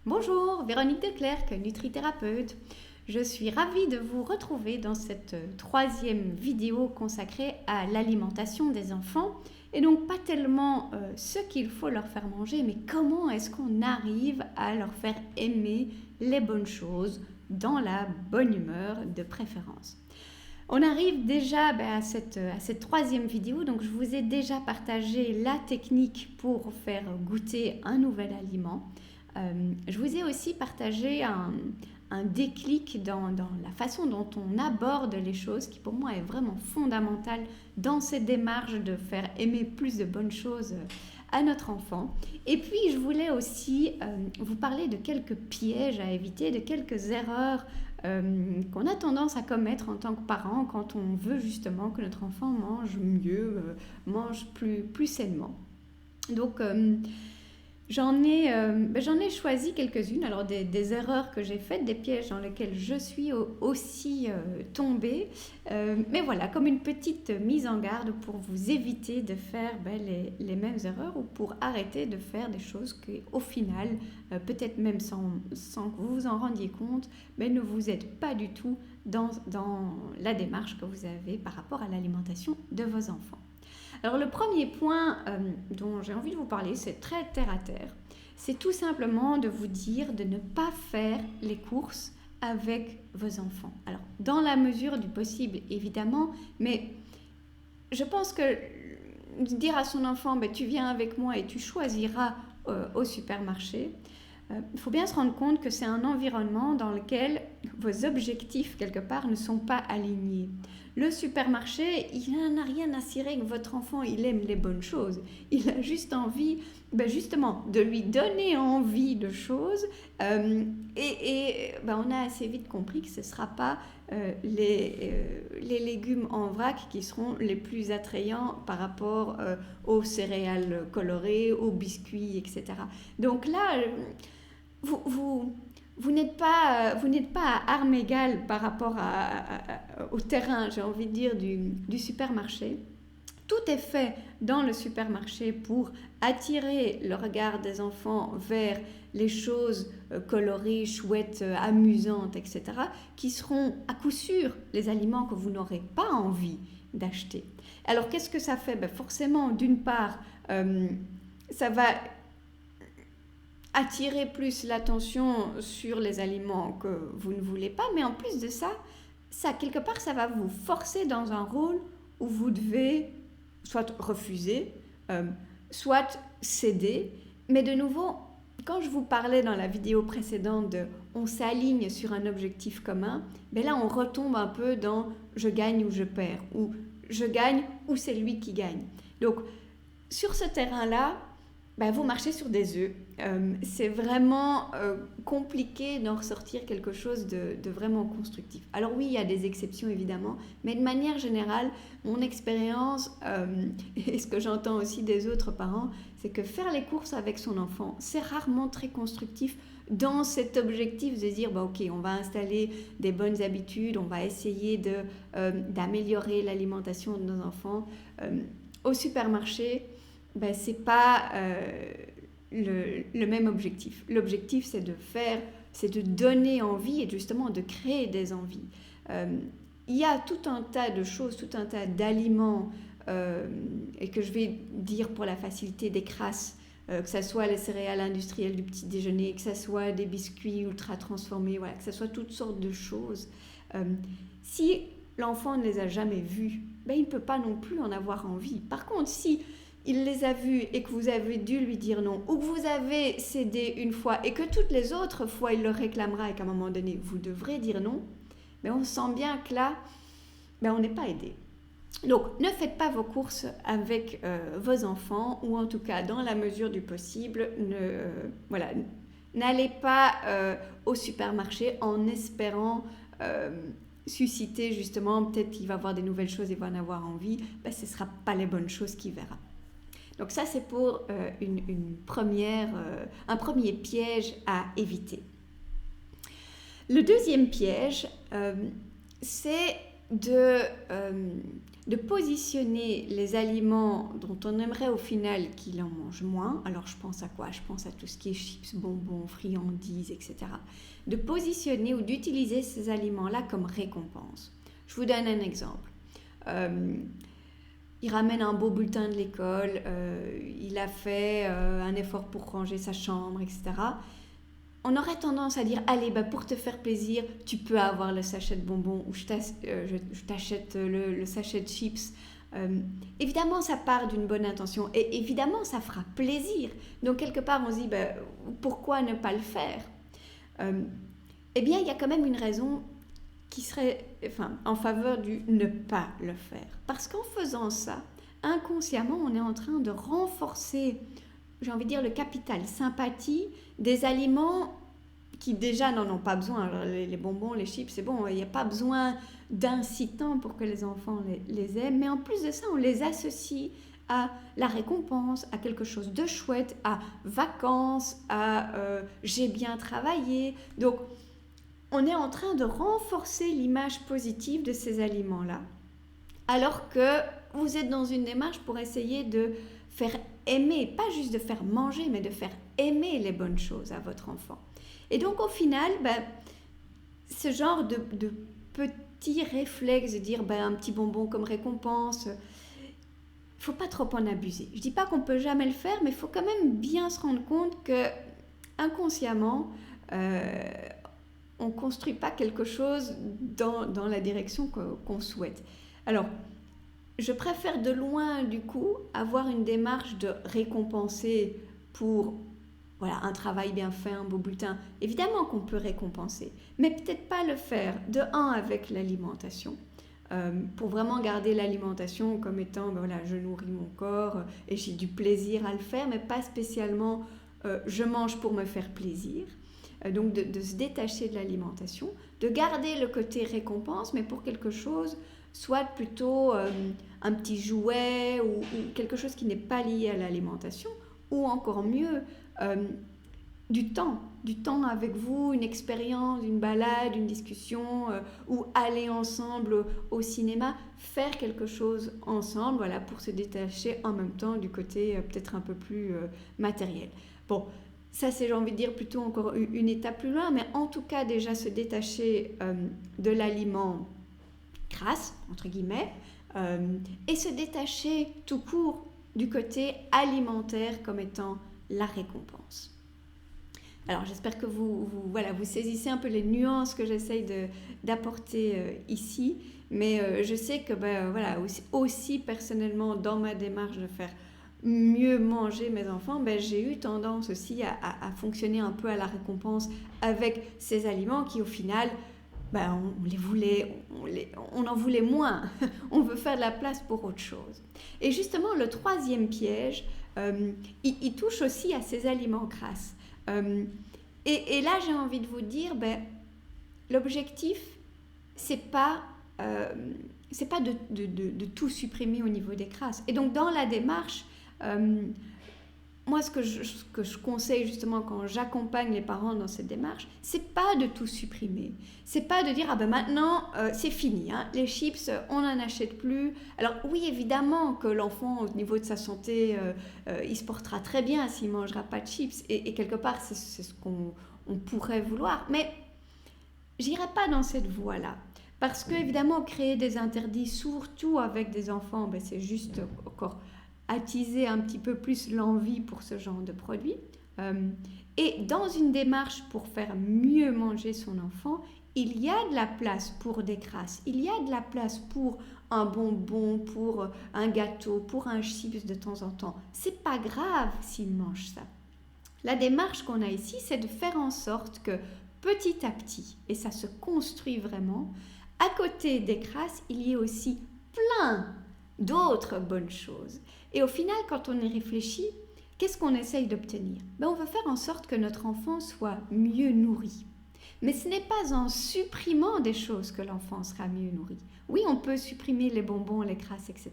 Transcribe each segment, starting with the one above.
Bonjour, Véronique Declercq, nutrithérapeute. Je suis ravie de vous retrouver dans cette troisième vidéo consacrée à l'alimentation des enfants. Et donc pas tellement ce qu'il faut leur faire manger, mais comment est-ce qu'on arrive à leur faire aimer les bonnes choses dans la bonne humeur de préférence. On arrive déjà à cette troisième vidéo, donc je vous ai déjà partagé la technique pour faire goûter un nouvel aliment. Je vous ai aussi partagé un déclic dans la façon dont on aborde les choses, qui pour moi est vraiment fondamental dans cette démarche de faire aimer plus de bonnes choses à notre enfant. Et puis je voulais aussi vous parler de quelques pièges à éviter, de quelques erreurs qu'on a tendance à commettre en tant que parent quand on veut justement que notre enfant mange mieux, mange plus sainement. Donc j'en ai choisi quelques-unes, alors des erreurs que j'ai faites, des pièges dans lesquels je suis aussi tombée, mais voilà, comme une petite mise en garde pour vous éviter de faire les mêmes erreurs ou pour arrêter de faire des choses qui, au final, peut-être même sans que vous vous en rendiez compte, mais ne vous aident pas du tout dans la démarche que vous avez par rapport à l'alimentation de vos enfants. Alors le premier point dont j'ai envie de vous parler, c'est très terre à terre. C'est tout simplement de vous dire de ne pas faire les courses avec vos enfants. Alors dans la mesure du possible évidemment, mais je pense que dire à son enfant tu viens avec moi et tu choisiras au supermarché, il faut bien se rendre compte que c'est un environnement dans lequel vos objectifs quelque part ne sont pas alignés. Le supermarché, il n'en a rien à cirer que votre enfant il aime les bonnes choses. Il a juste envie justement de lui donner envie de choses et on a assez vite compris que ce ne sera pas les légumes en vrac qui seront les plus attrayants par rapport aux céréales colorées, aux biscuits, etc. Donc là, vous n'êtes pas à armes égales par rapport au terrain, j'ai envie de dire, du supermarché. Tout est fait dans le supermarché pour attirer le regard des enfants vers les choses colorées, chouettes, amusantes, etc., qui seront à coup sûr les aliments que vous n'aurez pas envie d'acheter. Alors qu'est-ce que ça fait ? Forcément, d'une part, ça va attirer plus l'attention sur les aliments que vous ne voulez pas, mais en plus de ça, quelque part, ça va vous forcer dans un rôle où vous devez soit refuser, soit céder. Mais de nouveau, quand je vous parlais dans la vidéo précédente de on s'aligne sur un objectif commun, là on retombe un peu dans je gagne ou je perds, ou je gagne ou c'est lui qui gagne. Donc sur ce terrain-là, vous marchez sur des œufs. C'est vraiment compliqué d'en ressortir quelque chose de vraiment constructif. Alors oui, il y a des exceptions évidemment, mais de manière générale, mon expérience et ce que j'entends aussi des autres parents, c'est que faire les courses avec son enfant, c'est rarement très constructif dans cet objectif de dire ok, on va installer des bonnes habitudes, on va essayer d'améliorer l'alimentation de nos enfants. Au supermarché, c'est pas le même objectif. L'objectif, c'est de donner envie et justement de créer des envies. Il y a tout un tas de choses, tout un tas d'aliments et que je vais dire pour la facilité des crasses, que ce soit les céréales industrielles du petit déjeuner, que ce soit des biscuits ultra transformés, voilà, que ce soit toutes sortes de choses. Si l'enfant ne les a jamais vus, il ne peut pas non plus en avoir envie. Par contre, si il les a vus et que vous avez dû lui dire non, ou que vous avez cédé une fois et que toutes les autres fois il le réclamera et qu'à un moment donné vous devrez dire non, on sent bien que là, on n'est pas aidé. Donc ne faites pas vos courses avec vos enfants, ou en tout cas dans la mesure du possible, n'allez pas au supermarché en espérant susciter justement, peut-être qu'il va voir des nouvelles choses et va en avoir envie, ce ne sera pas les bonnes choses qu'il verra. Donc ça, c'est pour un premier piège à éviter. Le deuxième piège, c'est de positionner les aliments dont on aimerait au final qu'il en mange moins. Alors je pense à quoi? Je pense à tout ce qui est chips, bonbons, friandises, etc. De positionner ou d'utiliser ces aliments-là comme récompense. Je vous donne un exemple. Il ramène un beau bulletin de l'école, il a fait un effort pour ranger sa chambre, etc. On aurait tendance à dire, allez, pour te faire plaisir, tu peux avoir le sachet de bonbons ou je t'achète le sachet de chips. Évidemment, ça part d'une bonne intention et évidemment, ça fera plaisir. Donc, quelque part, on se dit, pourquoi ne pas le faire? Eh bien, il y a quand même une raison qui serait en faveur du ne pas le faire. Parce qu'en faisant ça, inconsciemment, on est en train de renforcer, j'ai envie de dire, le capital sympathie des aliments qui déjà n'en ont pas besoin. Alors, les bonbons, les chips, c'est bon, il n'y a pas besoin d'incitants pour que les enfants les aiment. Mais en plus de ça, on les associe à la récompense, à quelque chose de chouette, à vacances, à j'ai bien travaillé. Donc, on est en train de renforcer l'image positive de ces aliments-là, alors que vous êtes dans une démarche pour essayer de faire aimer, pas juste de faire manger, mais de faire aimer les bonnes choses à votre enfant. Et donc, au final, ce genre de petit réflexe de dire un petit bonbon comme récompense, il ne faut pas trop en abuser. Je ne dis pas qu'on ne peut jamais le faire, mais il faut quand même bien se rendre compte que inconsciemment, on ne construit pas quelque chose dans la direction qu'on souhaite. Alors, je préfère de loin, du coup, avoir une démarche de récompenser pour un travail bien fait, un beau bulletin. Évidemment qu'on peut récompenser, mais peut-être pas le faire de un avec l'alimentation, pour vraiment garder l'alimentation comme étant, je nourris mon corps et j'ai du plaisir à le faire, mais pas spécialement je mange pour me faire plaisir. Donc de se détacher de l'alimentation, de garder le côté récompense, mais pour quelque chose, soit plutôt un petit jouet ou quelque chose qui n'est pas lié à l'alimentation, ou encore mieux, du temps avec vous, une expérience, une balade, une discussion, ou aller ensemble au cinéma, faire quelque chose ensemble, pour se détacher en même temps du côté peut-être un peu plus matériel. Bon, ça c'est, j'ai envie de dire, plutôt encore une étape plus loin, mais en tout cas déjà se détacher de l'aliment crasse, entre guillemets, et se détacher tout court du côté alimentaire comme étant la récompense. Alors j'espère que vous saisissez un peu les nuances que j'essaye d'apporter ici, mais je sais que aussi personnellement dans ma démarche de faire mieux manger mes enfants, j'ai eu tendance aussi à fonctionner un peu à la récompense avec ces aliments qui au final on en voulait moins. On veut faire de la place pour autre chose. Et justement, le troisième piège, il touche aussi à ces aliments crasses. Et là, j'ai envie de vous dire, l'objectif, c'est pas de tout supprimer au niveau des crasses. Et donc, dans la démarche, moi, ce que je conseille justement quand j'accompagne les parents dans cette démarche, c'est pas de tout supprimer. C'est pas de dire maintenant c'est fini, les chips on n'en achète plus. Alors oui, évidemment que l'enfant au niveau de sa santé, il se portera très bien s'il mangera pas de chips et quelque part c'est ce qu'on pourrait vouloir, mais j'irai pas dans cette voie-là. Parce que évidemment créer des interdits, surtout avec des enfants, c'est juste encore attiser un petit peu plus l'envie pour ce genre de produit. Et dans une démarche pour faire mieux manger son enfant, il y a de la place pour des crasses, il y a de la place pour un bonbon, pour un gâteau, pour un chips de temps en temps. C'est pas grave s'il mange ça. La démarche qu'on a ici, c'est de faire en sorte que petit à petit, et ça se construit vraiment, à côté des crasses, il y ait aussi plein d'autres bonnes choses. Et au final, quand on y réfléchit, qu'est-ce qu'on essaye d'obtenir ? On veut faire en sorte que notre enfant soit mieux nourri. Mais ce n'est pas en supprimant des choses que l'enfant sera mieux nourri. Oui, on peut supprimer les bonbons, les crasses, etc.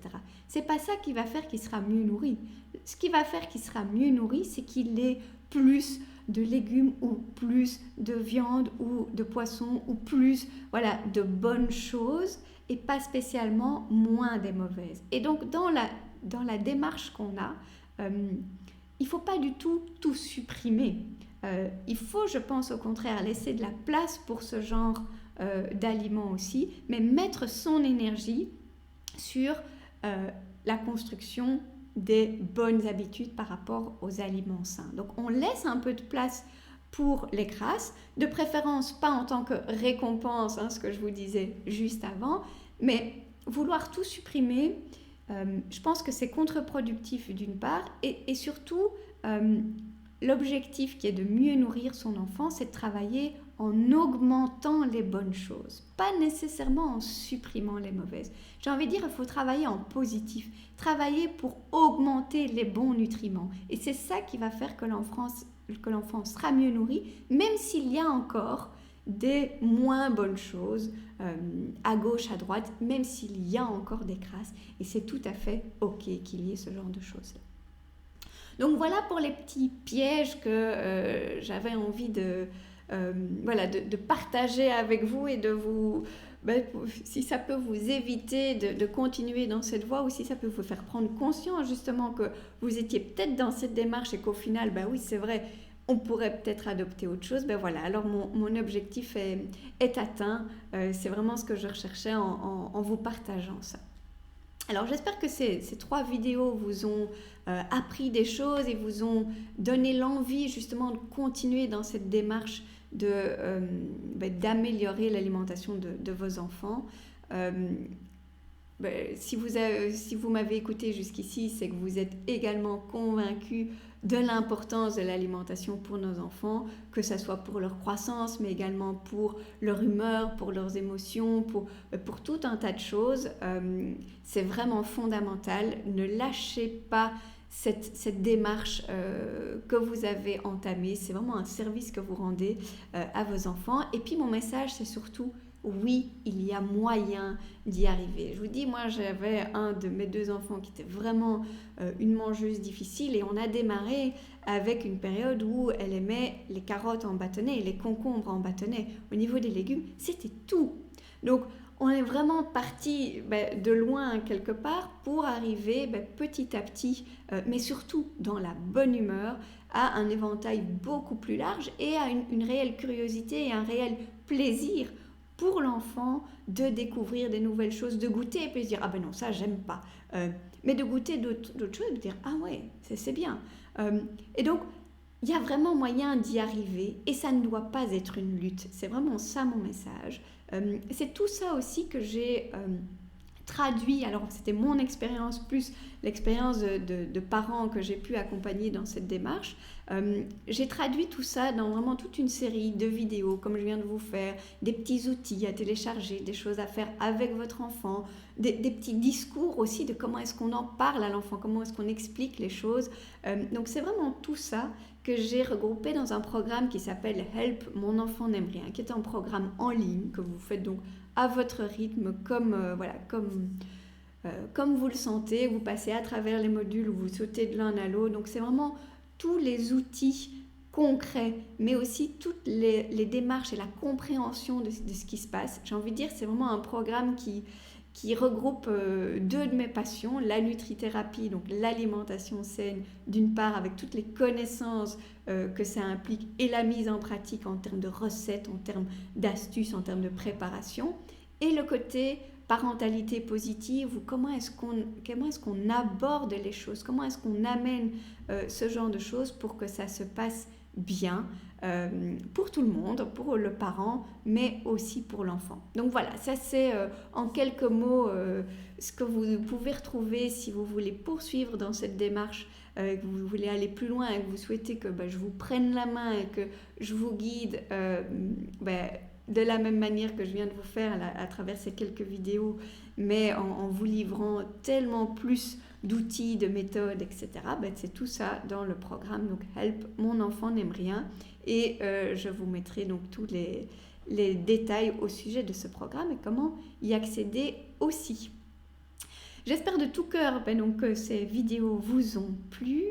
C'est pas ça qui va faire qu'il sera mieux nourri. Ce qui va faire qu'il sera mieux nourri, c'est qu'il ait plus de légumes ou plus de viande ou de poisson ou plus, voilà, de bonnes choses et pas spécialement moins des mauvaises. Et donc dans la démarche qu'on a, il ne faut pas du tout supprimer. Il faut, je pense au contraire, laisser de la place pour ce genre d'aliments aussi, mais mettre son énergie sur la construction des bonnes habitudes par rapport aux aliments sains. Donc on laisse un peu de place pour les crasses, de préférence pas en tant que récompense, ce que je vous disais juste avant, mais vouloir tout supprimer, je pense que c'est contre-productif d'une part, et surtout l'objectif qui est de mieux nourrir son enfant, c'est de travailler en augmentant les bonnes choses, pas nécessairement en supprimant les mauvaises. J'ai envie de dire, il faut travailler en positif, travailler pour augmenter les bons nutriments. Et c'est ça qui va faire que l'enfant sera mieux nourri, même s'il y a encore des moins bonnes choses à gauche, à droite, même s'il y a encore des crasses. Et c'est tout à fait OK qu'il y ait ce genre de choses-là. Donc voilà pour les petits pièges que j'avais envie de partager avec vous et de vous, si ça peut vous éviter de continuer dans cette voie ou si ça peut vous faire prendre conscience justement que vous étiez peut-être dans cette démarche et qu'au final, oui c'est vrai, on pourrait peut-être adopter autre chose, alors mon objectif est atteint, c'est vraiment ce que je recherchais en vous partageant ça. Alors j'espère que ces 3 vidéos vous ont appris des choses et vous ont donné l'envie justement de continuer dans cette démarche d'améliorer l'alimentation de vos enfants. Si vous m'avez écouté jusqu'ici, c'est que vous êtes également convaincu de l'importance de l'alimentation pour nos enfants, que ce soit pour leur croissance, mais également pour leur humeur, pour leurs émotions, pour tout un tas de choses. C'est vraiment fondamental. Ne lâchez pas cette démarche que vous avez entamée. C'est vraiment un service que vous rendez à vos enfants. Et puis mon message, c'est surtout oui, il y a moyen d'y arriver. Je vous dis, moi j'avais un de mes 2 enfants qui était vraiment une mangeuse difficile et on a démarré avec une période où elle aimait les carottes en bâtonnet et les concombres en bâtonnet. Au niveau des légumes, c'était tout. Donc on est vraiment parti de loin quelque part pour arriver petit à petit, mais surtout dans la bonne humeur, à un éventail beaucoup plus large et à une réelle curiosité et un réel plaisir pour l'enfant de découvrir des nouvelles choses, de goûter et puis se dire « Ah ben non, ça j'aime pas ». Mais de goûter d'autres choses, de dire « Ah ouais, c'est bien ». Et donc, il y a vraiment moyen d'y arriver et ça ne doit pas être une lutte. C'est vraiment ça mon message. C'est tout ça aussi que j'ai traduit, alors c'était mon expérience plus l'expérience de parents que j'ai pu accompagner dans cette démarche. J'ai traduit tout ça dans vraiment toute une série de vidéos comme je viens de vous faire, des petits outils à télécharger, des choses à faire avec votre enfant, des petits discours aussi de comment est-ce qu'on en parle à l'enfant, comment est-ce qu'on explique les choses. Donc c'est vraiment tout ça que j'ai regroupé dans un programme qui s'appelle Help, mon enfant n'aime rien, qui est un programme en ligne que vous faites donc à votre rythme, comme vous le sentez. Vous passez à travers les modules où vous sautez de l'un à l'autre. Donc c'est vraiment tous les outils concrets, mais aussi toutes les démarches et la compréhension de ce qui se passe. J'ai envie de dire, c'est vraiment un programme qui regroupe 2 de mes passions, la nutrithérapie, donc l'alimentation saine, d'une part avec toutes les connaissances que ça implique et la mise en pratique en termes de recettes, en termes d'astuces, en termes de préparation, et le côté parentalité positive, ou comment est-ce qu'on aborde les choses, comment est-ce qu'on amène ce genre de choses pour que ça se passe bien pour tout le monde, pour le parent, mais aussi pour l'enfant. Donc voilà, ça c'est en quelques mots ce que vous pouvez retrouver si vous voulez poursuivre dans cette démarche, que vous voulez aller plus loin et que vous souhaitez que je vous prenne la main et que je vous guide de la même manière que je viens de vous faire à travers ces quelques vidéos, mais en vous livrant tellement plus d'outils, de méthodes, etc. Ben, c'est tout ça dans le programme donc Help, mon enfant n'aime rien. Et je vous mettrai donc tous les détails au sujet de ce programme et comment y accéder aussi. J'espère de tout cœur donc, que ces vidéos vous ont plu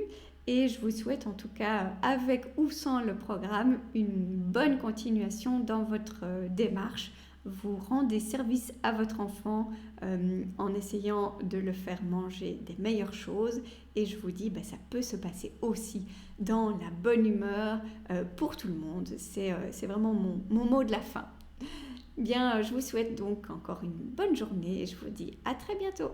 et je vous souhaite en tout cas, avec ou sans le programme, une bonne continuation dans votre démarche. Vous rendez service à votre enfant en essayant de le faire manger des meilleures choses et je vous dis, ça peut se passer aussi dans la bonne humeur pour tout le monde. C'est vraiment mon mot de la fin. Bien, je vous souhaite donc encore une bonne journée et je vous dis à très bientôt.